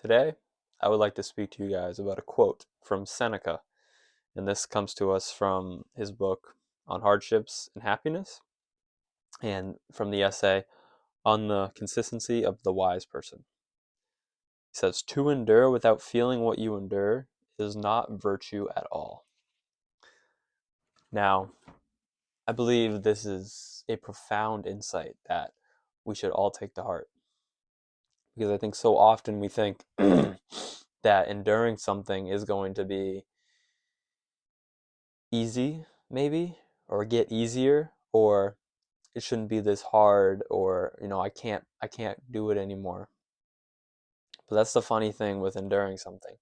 Today, I would like to speak to you guys about a quote from Seneca, and this comes to us from his book on hardships and happiness, and from the essay on the consistency of the wise person. He says, "To endure without feeling what you endure is not virtue at all." Now, I believe this is a profound insight that we should all take to heart, because I think so often we think that enduring something is going to be easy, maybe, or get easier, or it shouldn't be this hard, or I can't do it anymore. But that's the funny thing with enduring something.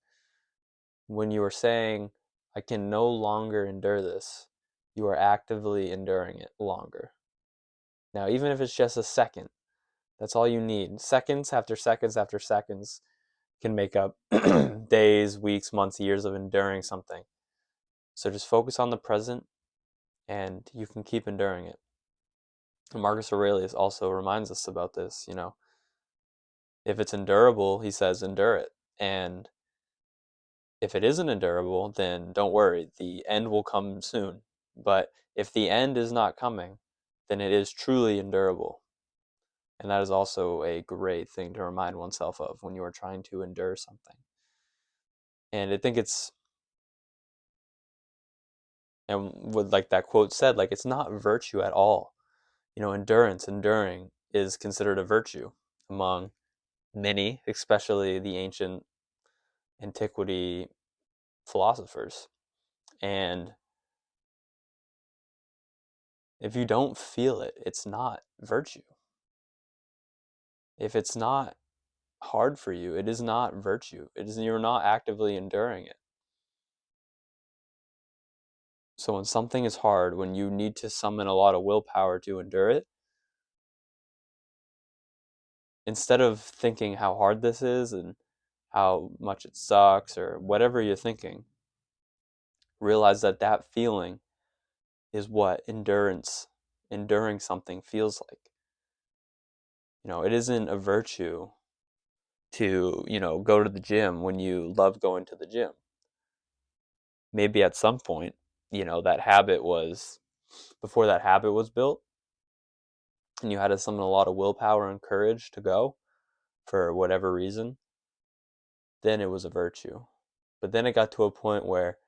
When you are saying I can no longer endure this, you are actively enduring it longer. Now, even if it's just a second, that's all you need. Seconds after seconds after seconds can make up days, weeks, months, years of enduring something. So just focus on the present and you can keep enduring it. Marcus Aurelius also reminds us about this. If it's endurable, he says, endure it. And if it isn't endurable, then don't worry, the end will come soon. But if the end is not coming, then it is truly endurable. And that is also a great thing to remind oneself of when you are trying to endure something. And I think and what like that quote said, like it's not virtue at all. Enduring is considered a virtue among many, especially the ancient antiquity philosophers. And if you don't feel it, it's not virtue. If it's not hard for you, it is not virtue. You're not actively enduring it. So when something is hard, when you need to summon a lot of willpower to endure it, instead of thinking how hard this is and how much it sucks or whatever you're thinking, realize that that feeling is what enduring something feels like. It isn't a virtue to, go to the gym when you love going to the gym. Maybe at some point, that habit was, before that habit was built, and you had to summon a lot of willpower and courage to go for whatever reason, then it was a virtue. But then it got to a point where,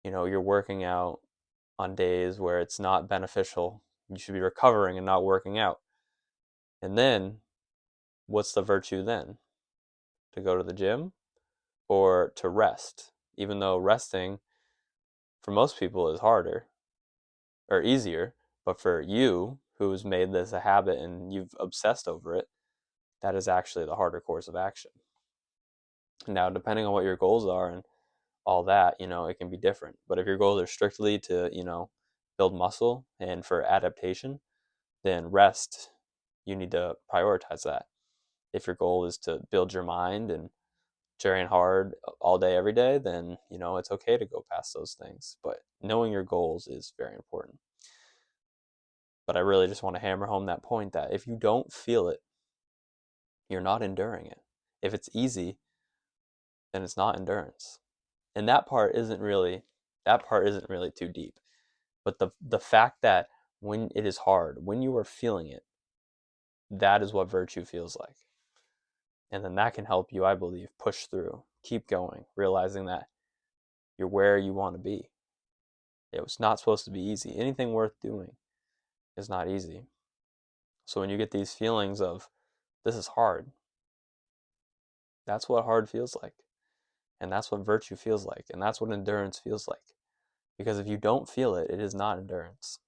you're working out on days where it's not beneficial. You should be recovering and not working out. And then, what's the virtue then? To go to the gym or to rest? Even though resting for most people is harder or easier, but for you who's made this a habit and you've obsessed over it, that is actually the harder course of action. Now, depending on what your goals are and all that, it can be different. But if your goals are strictly to, build muscle and for adaptation, then rest, you need to prioritize that. If your goal is to build your mind and train hard all day, every day, then, it's okay to go past those things. But knowing your goals is very important. But I really just want to hammer home that point that if you don't feel it, you're not enduring it. If it's easy, then it's not endurance. And that part isn't really too deep. But the fact that when it is hard, when you are feeling it, that is what virtue feels like. And then that can help you, I believe, push through, keep going, realizing that you're where you want to be. It was not supposed to be easy. Anything worth doing is not easy. So when you get these feelings of this is hard, that's what hard feels like. And that's what virtue feels like. And that's what endurance feels like. Because if you don't feel it, it is not endurance.